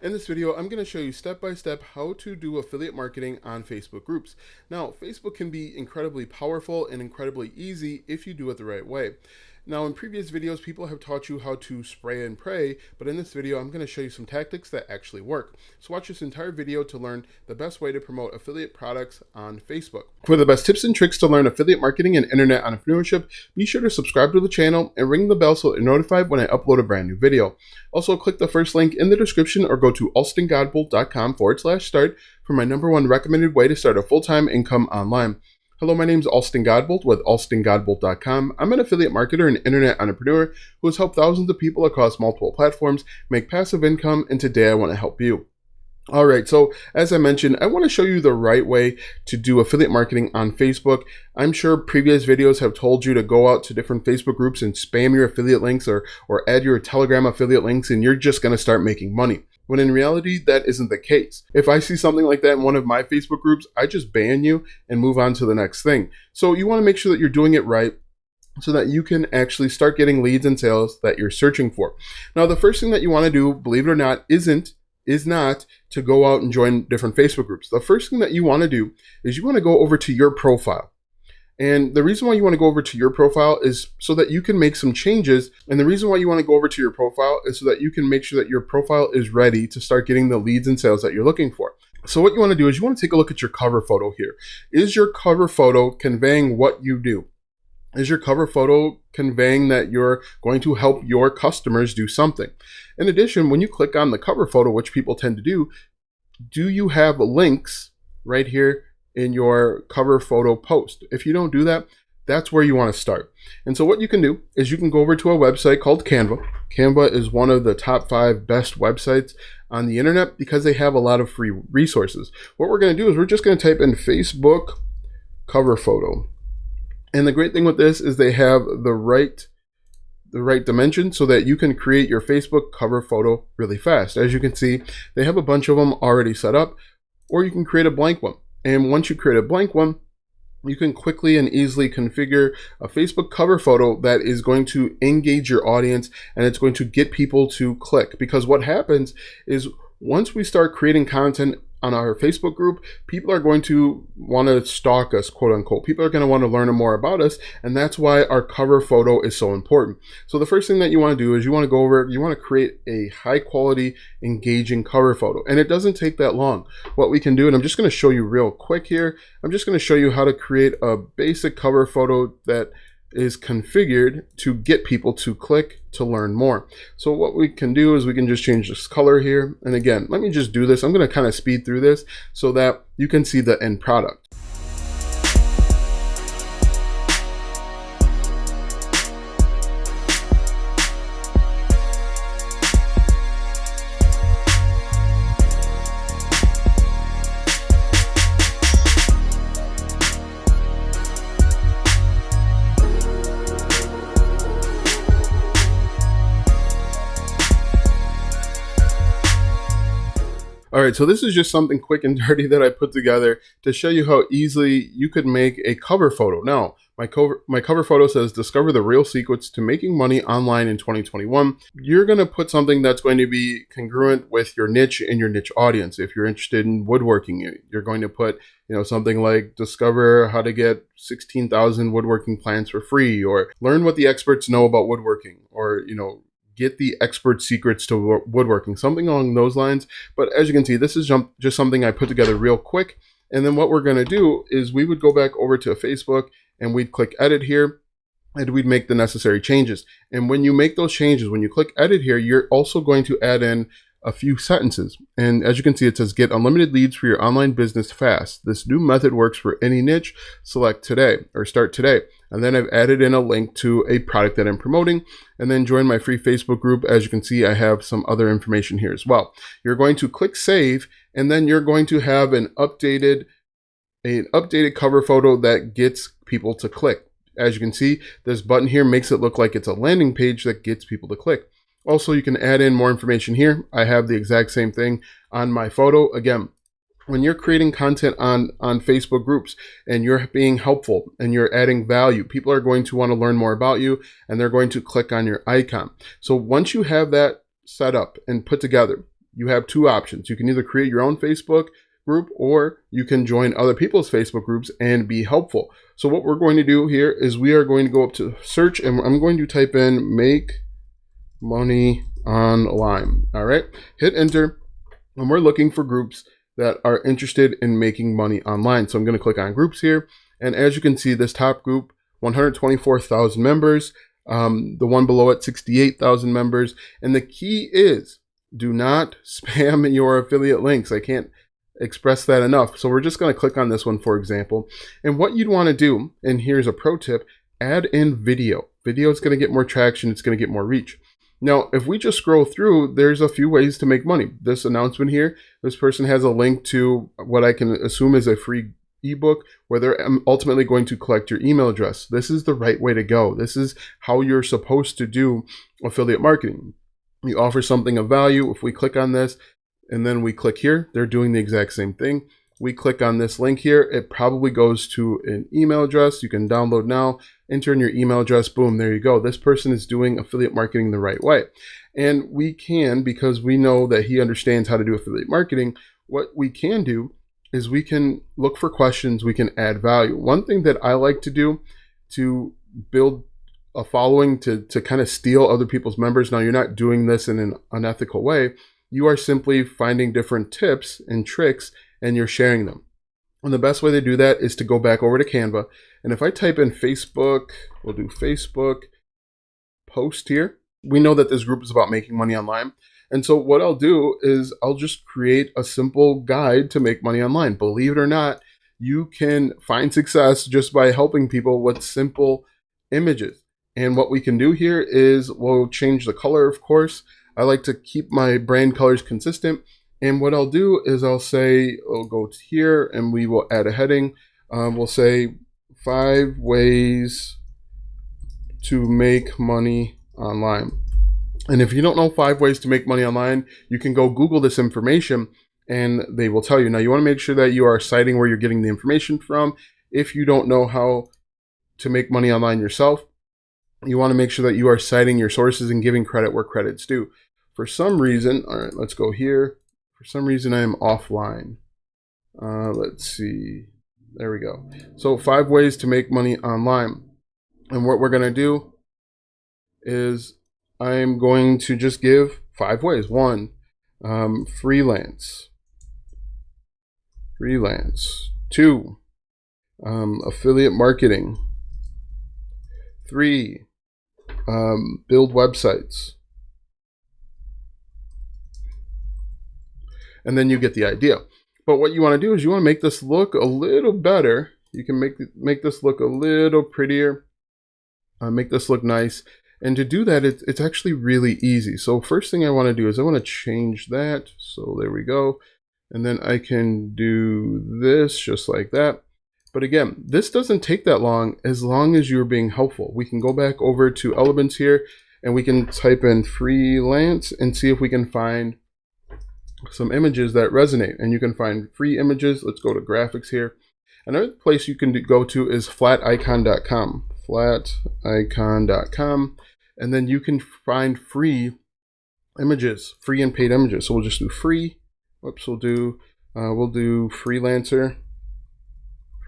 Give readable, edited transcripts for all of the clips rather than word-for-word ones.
In this video, I'm going to show you step by step how to do affiliate marketing on Facebook groups. Now, Facebook can be incredibly powerful and incredibly easy if you do it the right way. Now, in previous videos, people have taught you how to spray and pray, but in this video, I'm going to show you some tactics that actually work. So watch this entire video to learn the best way to promote affiliate products on Facebook. For the best tips and tricks to learn affiliate marketing and internet entrepreneurship, be sure to subscribe to the channel and ring the bell so you're notified when I upload a brand new video. Also, click the first link in the description or go to alstongodbolt.com/start for my #1 recommended way to start a full-time income online. Hello, my name is Alston Godbolt with alstongodbolt.com. I'm an affiliate marketer and internet entrepreneur who has helped thousands of people across multiple platforms make passive income, and today I want to help you. All right, so as I mentioned, I want to show you the right way to do affiliate marketing on Facebook. I'm sure previous videos have told you to go out to different Facebook groups and spam your affiliate links or add your Telegram affiliate links, and you're just going to start making money. When in reality, that isn't the case. If I see something like that in one of my Facebook groups, I just ban you and move on to the next thing. So you want to make sure that you're doing it right so that you can actually start getting leads and sales that you're searching for. Now, the first thing that you want to do, believe it or not, is not to go out and join different Facebook groups. The first thing that you want to do is you want to go over to your profile. And the reason why you want to go over to your profile is so that you can make some changes. And the reason why you want to go over to your profile is so that you can make sure that your profile is ready to start getting the leads and sales that you're looking for. So what you want to do is you want to take a look at your cover photo here. Is your cover photo conveying what you do? Is your cover photo conveying that you're going to help your customers do something? In addition, when you click on the cover photo, which people tend to do you have links right here in your cover photo post? If you don't do that, that's where you want to start. And so what you can do is you can go over to a website called Canva. Canva is one of the top 5 best websites on the internet because they have a lot of free resources. What we're going to do is we're just going to type in Facebook cover photo. And the great thing with this is they have the right dimension so that you can create your Facebook cover photo really fast. As you can see, they have a bunch of them already set up, or you can create a blank one. And once you create a blank one, you can quickly and easily configure a Facebook cover photo that is going to engage your audience and it's going to get people to click. Because what happens is once we start creating content on our Facebook group, people are going to want to stalk us, quote unquote. People are going to want to learn more about us, and that's why our cover photo is so important. So the first thing that you want to do is you want to create a high quality, engaging cover photo. And it doesn't take that long. What we can do, and I'm just going to show you real quick here, I'm just going to show you how to create a basic cover photo that is configured to get people to click to learn more. So what we can do is we can just change this color here. And again, let me just do this. I'm going to kind of speed through this so that you can see the end product. All right, so this is just something quick and dirty that I put together to show you how easily you could make a cover photo. Now, my cover photo says, discover the real secrets to making money online in 2021. You're going to put something that's going to be congruent with your niche and your niche audience. If you're interested in woodworking, you're going to put something like discover how to get 16,000 woodworking plants for free, or learn what the experts know about woodworking, or get the expert secrets to woodworking, something along those lines. But as you can see, this is just something I put together real quick. And then what we're going to do is we would go back over to Facebook and we'd click edit here and we'd make the necessary changes. And when you make those changes, when you click edit here, you're also going to add in a few sentences. And as you can see, it says, get unlimited leads for your online business fast. This new method works for any niche. Select today or start today. And then I've added in a link to a product that I'm promoting, and then join my free Facebook group. As you can see, I have some other information here as well. You're going to click save, and then you're going to have an updated cover photo that gets people to click. As you can see, this button here makes it look like it's a landing page that gets people to click. Also, you can add in more information here. I have the exact same thing on my photo. Again, when you're creating content on Facebook groups and you're being helpful and you're adding value, people are going to want to learn more about you and they're going to click on your icon. So once you have that set up and put together, you have two options. You can either create your own Facebook group, or you can join other people's Facebook groups and be helpful. So what we're going to do here is we are going to go up to search, and I'm going to type in make money online. All right, hit enter, and we're looking for groups that are interested in making money online. So I'm going to click on groups here, and as you can see, this top group, 124,000 members. The one below it, 68,000 members. And the key is, do not spam your affiliate links. I can't express that enough. So we're just going to click on this one, for example. And what you'd want to do, and here's a pro tip, add in video. Video is going to get more traction. It's going to get more reach. Now, if we just scroll through, there's a few ways to make money. This announcement here, this person has a link to what I can assume is a free ebook where they're ultimately going to collect your email address. This is the right way to go. This is how you're supposed to do affiliate marketing. You offer something of value. If we click on this and then we click here, they're doing the exact same thing. We click on this link here, it probably goes to an email address. You can download now, enter in your email address, boom, there you go. This person is doing affiliate marketing the right way. And we can, because we know that he understands how to do affiliate marketing, what we can do is we can look for questions, we can add value. One thing that I like to do to build a following, to kind of steal other people's members, now you're not doing this in an unethical way, you are simply finding different tips and tricks and you're sharing them. And the best way to do that is to go back over to Canva. And if I type in Facebook, we'll do Facebook post here. We know that this group is about making money online. And so what I'll do is I'll just create a simple guide to make money online. Believe it or not, you can find success just by helping people with simple images. And what we can do here is we'll change the color, of course. I like to keep my brand colors consistent. And what I'll do is I'll say, I'll go to here and we will add a heading. We'll say 5 ways to make money online. And if you don't know 5 ways to make money online, you can go Google this information and they will tell you. Now you want to make sure that you are citing where you're getting the information from. If you don't know how to make money online yourself, you want to make sure that you are citing your sources and giving credit where credit's due. For some reason, all right, let's go here. For some reason, I am offline. Let's see. There we go. So 5 ways to make money online. And what we're going to do is I'm going to just give 5 ways. 1, freelance. 2, affiliate marketing. 3, build websites. And then you get the idea. But what you want to do is you want to make this look a little better. You can make this look a little prettier, make this look nice. And to do that, it's actually really easy. So first thing I want to do is I want to change that. So there we go. And then I can do this just like that. But again, this doesn't take that long as you're being helpful. We can go back over to Elements here and we can type in freelance and see if we can find some images that resonate. And you can find free images. Let's go to graphics here. Another place you can go to is flaticon.com. Flaticon.com. And then you can find free images, free and paid images. So we'll just do free. Whoops, we'll do freelancer.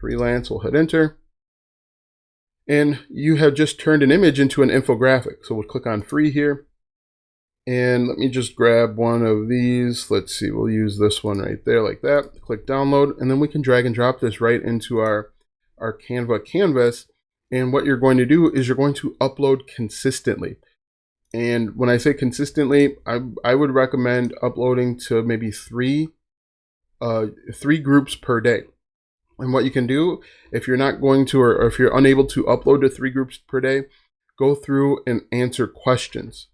Freelance, we'll hit enter. And you have just turned an image into an infographic. So we'll click on free here. And let me just grab one of these. Let's see, we'll use this one right there like that. Click download, and then we can drag and drop this right into our Canva canvas. And what you're going to do is you're going to upload consistently. And when I say consistently, I would recommend uploading to maybe three groups per day. And what you can do, if you're not going to, or if you're unable to upload to 3 groups per day, go through and answer questions.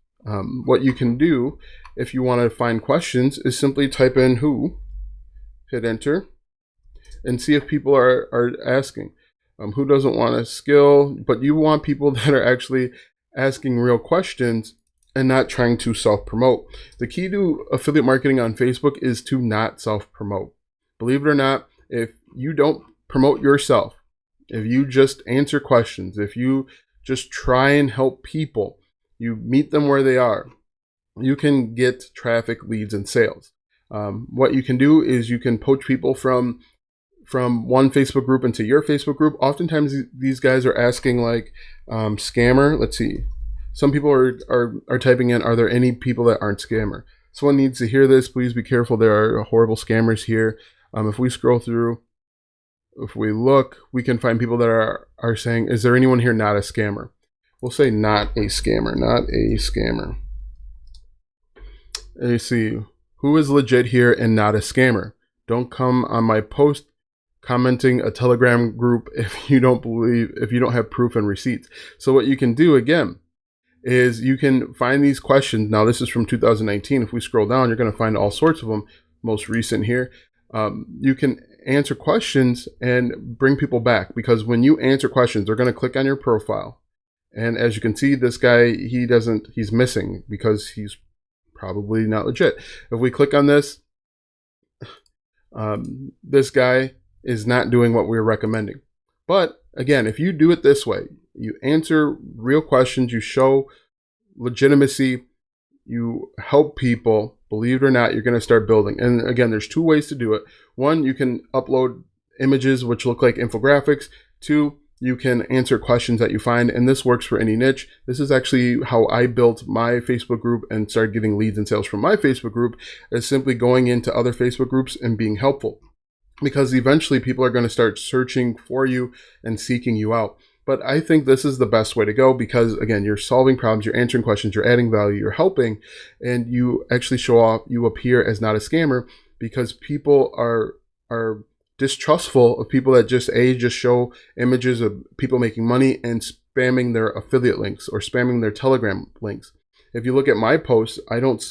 What you can do if you want to find questions is simply type in who, hit enter, and see if people are asking. Who doesn't want a skill, but you want people that are actually asking real questions and not trying to self-promote. The key to affiliate marketing on Facebook is to not self-promote. Believe it or not, if you don't promote yourself, if you just answer questions, if you just try and help people, you meet them where they are, you can get traffic, leads, and sales. What you can do is you can poach people from one Facebook group into your Facebook group. Oftentimes these guys are asking like scammer. Let's see. Some people are typing in, are there any people that aren't scammer? Someone needs to hear this. Please be careful. There are horrible scammers here. If we scroll through, if we look, we can find people that are saying, is there anyone here not a scammer? We'll say not a scammer, not a scammer. Let's see. Who is legit here and not a scammer? Don't come on my post commenting a Telegram group if you don't have proof and receipts. So what you can do again is you can find these questions. Now this is from 2019. If we scroll down, you're going to find all sorts of them. Most recent here. You can answer questions and bring people back, because when you answer questions, they're going to click on your profile. And as you can see, this guy, he's missing because he's probably not legit. If we click on this, this guy is not doing what we're recommending. But again, if you do it this way, you answer real questions, you show legitimacy, you help people, believe it or not, you're going to start building. And again, there's two ways to do it. One, you can upload images which look like infographics. Two, you can answer questions that you find, and this works for any niche. This is actually how I built my Facebook group and started getting leads and sales from my Facebook group, is simply going into other Facebook groups and being helpful. Because eventually people are going to start searching for you and seeking you out. But I think this is the best way to go, because again, you're solving problems, you're answering questions, you're adding value, you're helping, and you actually show off, you appear as not a scammer, because people are distrustful of people that just show images of people making money and spamming their affiliate links or spamming their Telegram links. If you look at my posts, I don't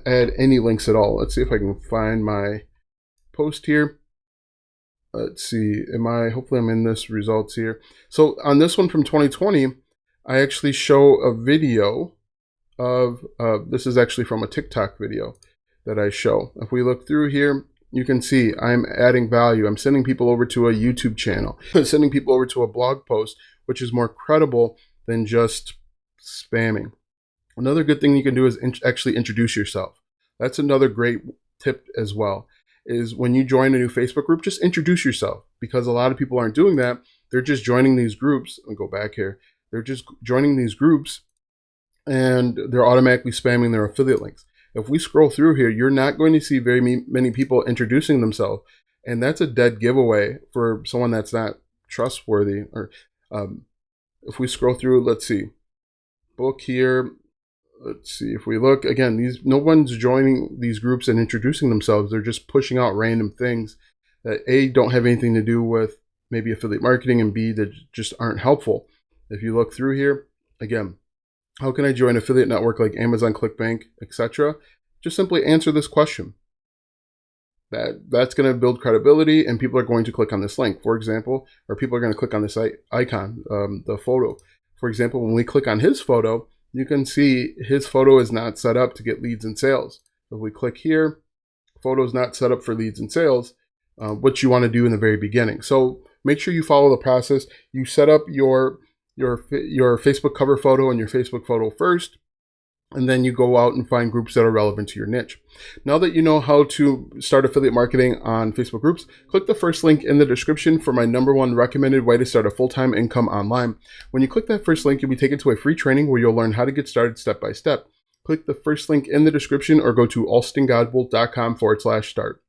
add any links at all. Let's see if I can find my post here. Let's see, hopefully I'm in this results here. So on this one from 2020, I actually show a video of, this is actually from a TikTok video that I show. If we look through here, you can see I'm adding value. I'm sending people over to a YouTube channel. I'm sending people over to a blog post, which is more credible than just spamming. Another good thing you can do is actually introduce yourself. That's another great tip as well, is when you join a new Facebook group, just introduce yourself, because a lot of people aren't doing that. They're just joining these groups. I'll go back here. They're just joining these groups and they're automatically spamming their affiliate links. If we scroll through here, you're not going to see very many people introducing themselves. And that's a dead giveaway for someone that's not trustworthy. Or if we scroll through, let's see, book here. Let's see, if we look again, no one's joining these groups and introducing themselves. They're just pushing out random things that A, don't have anything to do with maybe affiliate marketing, and B, that just aren't helpful. If you look through here, again, how can I join affiliate network like Amazon, ClickBank, etc.? Just simply answer this question. That's going to build credibility, and people are going to click on this link, for example, or people are going to click on this icon, the photo. For example, when we click on his photo, you can see his photo is not set up to get leads and sales. If we click here, photo is not set up for leads and sales, which you want to do in the very beginning. So make sure you follow the process. You set up your Facebook cover photo and your Facebook photo first, and then you go out and find groups that are relevant to your niche. Now that you know how to start affiliate marketing on Facebook groups, click the first link in the description for my #1 recommended way to start a full-time income online. When you click that first link, you'll be taken to a free training where you'll learn how to get started step by step. Click the first link in the description or go to alstongodbolt.com/start.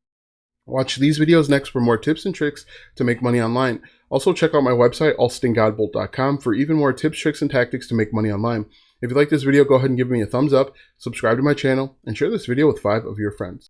Watch these videos next for more tips and tricks to make money online. Also check out my website, alstongodbolt.com, for even more tips, tricks, and tactics to make money online. If you like this video, go ahead and give me a thumbs up, subscribe to my channel, and share this video with 5 of your friends.